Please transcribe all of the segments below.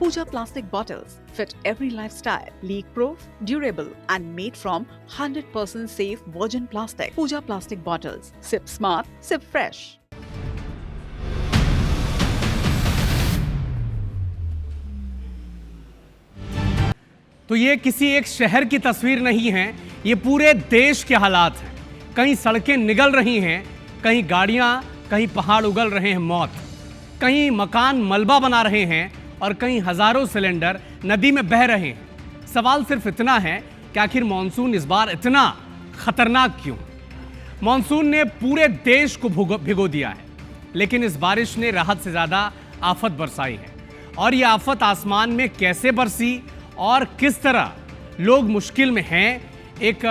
Pooja plastic bottles fit every lifestyle, leak-proof, durable and made from 100% safe virgin plastic. Pooja plastic bottles. Sip smart, sip fresh. तो ये किसी एक शहर की तस्वीर नहीं है, ये पूरे देश के हालात हैं। कहीं सड़कें निगल रही हैं, कहीं गाड़ियां, कहीं पहाड़ उगल रहे हैं मौत, कहीं मकान मलबा बना रहे हैं और कहीं हजारों सिलेंडर नदी में बह रहे हैं। सवाल सिर्फ इतना है कि आखिर मॉनसून इस बार इतना खतरनाक क्यों? मॉनसून ने पूरे देश को भिगो दिया है, लेकिन इस बारिश ने राहत से ज्यादा आफत बरसाई है। और ये आफत आसमान में कैसे बरसी और किस तरह लोग मुश्किल में हैं, एक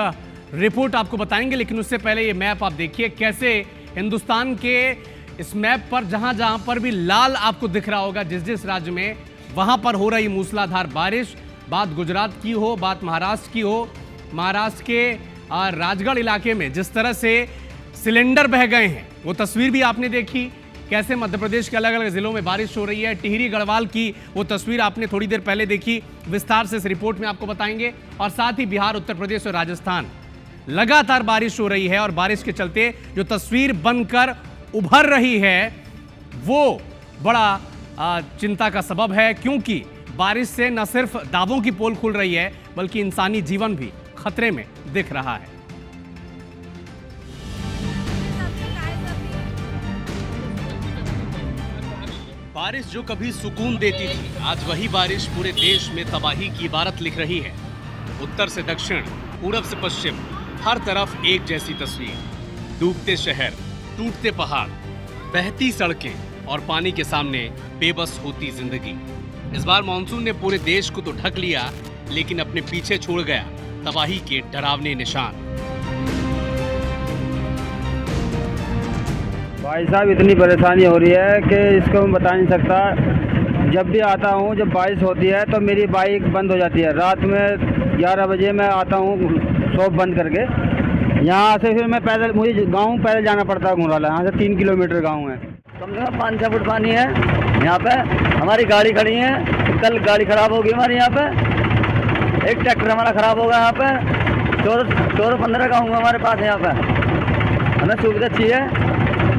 रिपोर्ट आपको बताएंगे। लेकिन उससे पहले ये मैप आप देखिए कैसे हिंदुस्तान के इस मैप पर जहां जहां पर भी लाल आपको दिख रहा होगा, जिस जिस राज्य में वहां पर हो रही मूसलाधार बारिश, बात गुजरात की हो, बात महाराष्ट्र की हो, महाराष्ट्र के राजगढ़ इलाके में जिस तरह से सिलेंडर बह गए हैं वो तस्वीर भी आपने देखी। कैसे मध्य प्रदेश के अलग अलग जिलों में बारिश हो रही है, टिहरी गढ़वाल की वो तस्वीर आपने थोड़ी देर पहले देखी। विस्तार से इस रिपोर्ट में आपको बताएंगे। और साथ ही बिहार, उत्तर प्रदेश और राजस्थान लगातार बारिश हो रही है और बारिश के चलते जो तस्वीर बनकर उभर रही है वो बड़ा चिंता का सबब है, क्योंकि बारिश से न सिर्फ दावों की पोल खुल रही है बल्कि इंसानी जीवन भी खतरे में दिख रहा है। बारिश जो कभी सुकून देती थी, आज वही बारिश पूरे देश में तबाही की इबारत लिख रही है। उत्तर से दक्षिण, पूरब से पश्चिम, हर तरफ एक जैसी तस्वीर। डूबते शहर, टूटते पहाड़, बहती सड़कें और पानी के सामने बेबस होती जिंदगी। इस बार मानसून ने पूरे देश को तो ढक लिया, लेकिन अपने पीछे छोड़ गया तबाही के डरावने निशान। भाई साहब, इतनी परेशानी हो रही है कि इसको मैं बता नहीं सकता। जब भी आता हूँ, जब बारिश होती है तो मेरी बाइक बंद हो जाती है। रात में 11 बजे मैं आता हूँ शॉप बंद करके, यहाँ से फिर मैं पैदल, मुझे गांव पैदल जाना पड़ता है घुराला। यहाँ से 3 किलोमीटर गांव है। कम से कम 5-6 फुट पानी है यहाँ पे। हमारी गाड़ी खड़ी है, कल गाड़ी खराब होगी हमारी यहाँ पे। एक ट्रैक्टर हमारा खराब होगा यहाँ पे। 14-15 गाँव हमारे पास है यहाँ पे। हमें सुविधा चाहिए,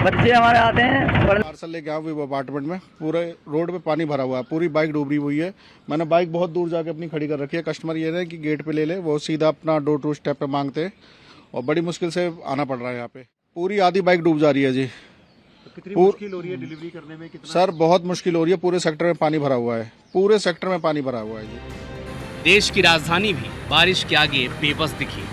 बच्चे हमारे आते हैं। पार्सल लेके आया वो अपार्टमेंट में, पूरे रोड पे पानी भरा हुआ है, पूरी बाइक डूबी हुई है। मैंने बाइक बहुत दूर जाके अपनी खड़ी कर रखी है। कस्टमर ये है कि गेट पे ले ले, वो सीधा अपना डोर टू स्टेप पे मांगते हैं और बड़ी मुश्किल से आना पड़ रहा है यहाँ पे। पूरी आधी बाइक डूब जा रही है जी। तो कितनी मुश्किल हो रही है डिलीवरी करने में? कितना? सर बहुत मुश्किल हो रही है, पूरे सेक्टर में पानी भरा हुआ है, पूरे सेक्टर में पानी भरा हुआ है जी। देश की राजधानी भी बारिश के आगे बेबस दिखी।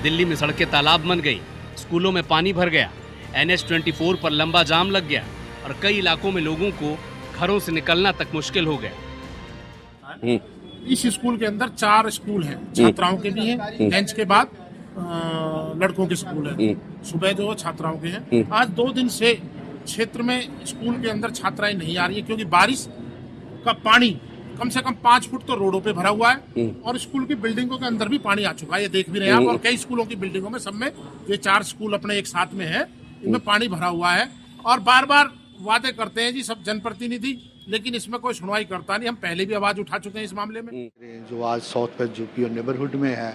दिल्ली में सड़कें तालाब बन गई, स्कूलों में पानी भर गया, NH24 पर लंबा जाम लग गया और कई इलाकों में लोगों को घरों से निकलना तक मुश्किल हो गया। इस स्कूल के अंदर 4 स्कूल हैं, छात्राओं के भी हैं, लंच के बाद लड़कों के स्कूल है। सुबह जो छात्राओं के हैं। आज 2 दिन से क्षेत्र में स्कूल के अंदर छात्राएं नहीं आ रही है, क्योंकि बारिश का पानी कम से कम 5 फुट तो रोडों पे भरा हुआ है और स्कूल की बिल्डिंगों के अंदर भी पानी आ चुका है। ये देख भी रहे हैं आप। और कई स्कूलों की बिल्डिंगों में, सब में, ये 4 स्कूल अपने एक साथ में है, इनमें पानी भरा हुआ है। और बार बार वादे करते हैं जी सब जनप्रतिनिधि, लेकिन इसमें कोई सुनवाई करता नहीं। हम पहले भी आवाज उठा चुके हैं इस मामले में। जो आज साउथ वेस्ट यूपी और नेबरहुड में है,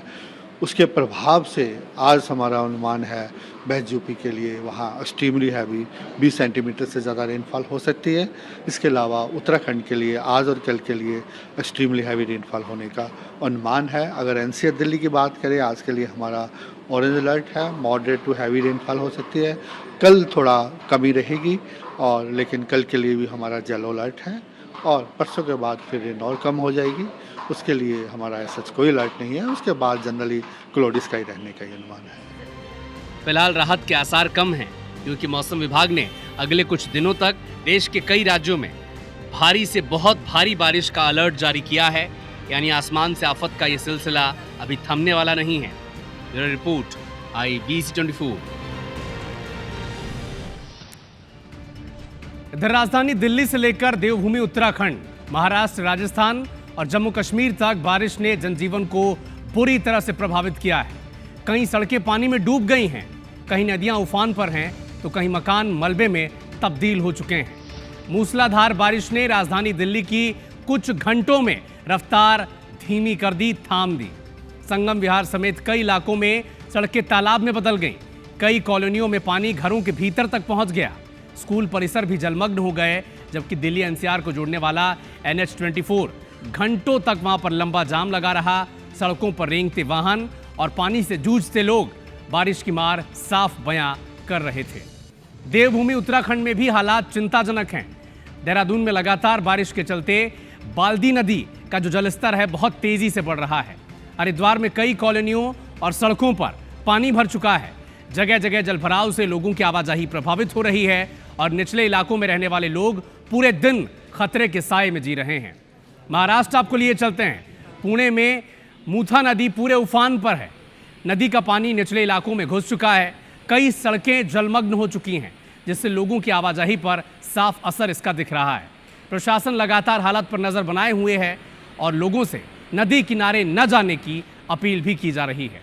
उसके प्रभाव से आज हमारा अनुमान है वेस्ट यूपी के लिए वहाँ एक्सट्रीमली हैवी 20 सेंटीमीटर से ज़्यादा रेनफॉल हो सकती है। इसके अलावा उत्तराखंड के लिए आज और कल के लिए एक्सट्रीमली हैवी रेनफॉल होने का अनुमान है। अगर एनसीआर दिल्ली की बात करें, आज के लिए हमारा ऑरेंज अलर्ट है, मॉडरेट टू हैवी रेनफॉल हो सकती है। कल थोड़ा कमी रहेगी और लेकिन कल के लिए भी हमारा येलो अलर्ट है और परसों के बाद फिर रेन और कम हो जाएगी। उसके लिए हमारा ऐसा कोई अलर्ट नहीं है। उसके बाद जनरली क्लाउडी स्काई रहने का ही अनुमान है। फिलहाल राहत के आसार कम हैं, क्योंकि मौसम विभाग ने अगले कुछ दिनों तक देश के कई राज्यों में भारी से बहुत भारी बारिश का अलर्ट जारी किया है। यानी आसमान से आफत का ये सिलसिला अभी थमने वाला नहीं है। Bureau report, IBC24। इधर राजधानी दिल्ली से लेकर देवभूमि उत्तराखंड, महाराष्ट्र, राजस्थान और जम्मू कश्मीर तक बारिश ने जनजीवन को बुरी तरह से प्रभावित किया है। कहीं सड़कें पानी में डूब गई हैं, कहीं नदियां उफान पर हैं, तो कहीं मकान मलबे में तब्दील हो चुके हैं। मूसलाधार बारिश ने राजधानी दिल्ली की कुछ घंटों में रफ्तार धीमी कर दी, थाम दी। संगम विहार समेत कई इलाकों में सड़कें तालाब में बदल गईं। कई कॉलोनियों में पानी घरों के भीतर तक पहुंच गया। स्कूल परिसर भी जलमग्न हो गए, जबकि दिल्ली एनसीआर को जोड़ने वाला NH-24 घंटों तक वहां पर लंबा जाम लगा रहा। सड़कों पर रेंगते वाहन और पानी से जूझते लोग बारिश की मार साफ बयां कर रहे थे। देवभूमि उत्तराखंड में भी हालात चिंताजनक हैं। देहरादून में लगातार बारिश के चलते बाल्दी नदी का जो जलस्तर है बहुत तेजी से बढ़ रहा है। हरिद्वार में कई कॉलोनियों और सड़कों पर पानी भर चुका है। जगह जगह जलभराव से लोगों की आवाजाही प्रभावित हो रही है और निचले इलाकों में रहने वाले लोग पूरे दिन खतरे के साए में जी रहे हैं। महाराष्ट्र आपको लिए चलते हैं। पुणे में मूथा नदी पूरे उफान पर है। नदी का पानी निचले इलाकों में घुस चुका है। कई सड़कें जलमग्न हो चुकी हैं, जिससे लोगों की आवाजाही पर साफ असर इसका दिख रहा है। प्रशासन लगातार हालत पर नजर बनाए हुए है और लोगों से नदी किनारे न जाने की अपील भी की जा रही है।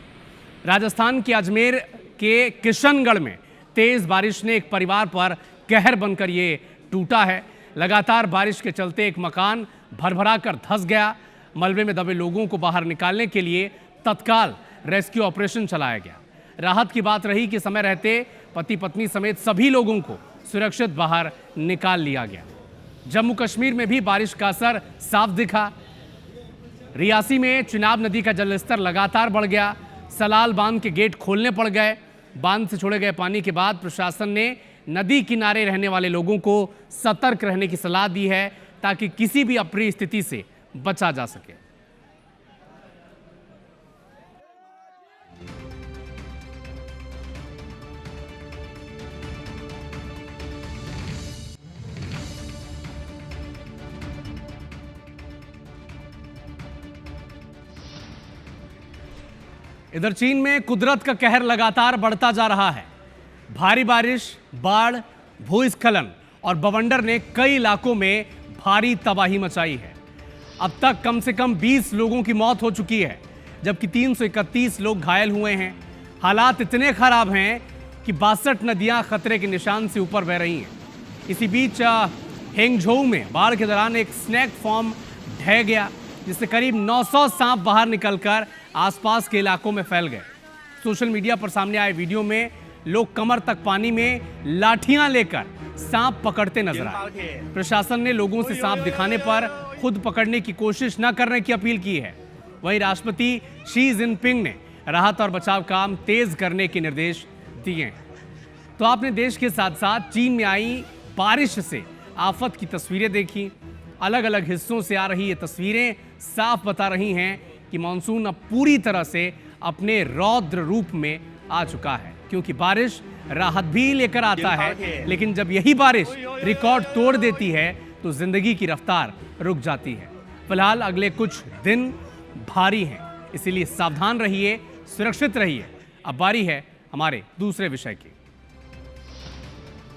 राजस्थान के अजमेर के किशनगढ़ में तेज बारिश ने एक परिवार पर कहर बनकर ये टूटा है। लगातार बारिश के चलते एक मकान भरभरा कर धंस गया। मलबे में दबे लोगों को बाहर निकालने के लिए तत्काल रेस्क्यू ऑपरेशन चलाया गया। राहत की बात रही कि समय रहते पति पत्नी समेत सभी लोगों को सुरक्षित बाहर निकाल लिया गया। जम्मू कश्मीर में भी बारिश का असर साफ दिखा। रियासी में चिनाब नदी का जलस्तर लगातार बढ़ गया। सलाल बांध के गेट खोलने पड़ गए। बांध से छोड़े गए पानी के बाद प्रशासन ने नदी किनारे रहने वाले लोगों को सतर्क रहने की सलाह दी है, ताकि किसी भी अप्रिय स्थिति से बचा जा सके। इधर चीन में कुदरत का कहर लगातार बढ़ता जा रहा है। भारी बारिश, बाढ़, भूस्खलन और बवंडर ने कई इलाकों में भारी तबाही मचाई है। अब तक कम से कम 20 लोगों की मौत हो चुकी है, जबकि 331 लोग घायल हुए हैं। हालात इतने खराब हैं कि 62 नदियां खतरे के निशान से ऊपर बह रही हैं। इसी बीच हेंगझोउ में बाढ़ के दौरान एक स्नैक फार्म ढह गया, जिससे करीब 900 सांप बाहर निकलकर आसपास के इलाकों में फैल गए। सोशल मीडिया पर सामने आए वीडियो में लोग कमर तक पानी में लाठियां लेकर सांप पकड़ते नजर आए। प्रशासन ने लोगों से सांप दिखाने पर खुद पकड़ने की कोशिश न करने की अपील की है। वहीं राष्ट्रपति शी जिनपिंग ने राहत और बचाव काम तेज करने के निर्देश दिए हैं। तो आपने देश के साथ साथ चीन में आई बारिश से आफत की तस्वीरें देखी। अलग अलग हिस्सों से आ रही ये तस्वीरें साफ बता रही हैं कि मानसून अब पूरी तरह से अपने रौद्र रूप में आ चुका है, क्योंकि बारिश राहत भी लेकर आता है, लेकिन जब यही बारिश रिकॉर्ड तोड़ देती है तो जिंदगी की रफ्तार रुक जाती है। फिलहाल अगले कुछ दिन भारी हैं, इसीलिए सावधान रहिए, सुरक्षित रहिए। अब बारी है हमारे दूसरे विषय की।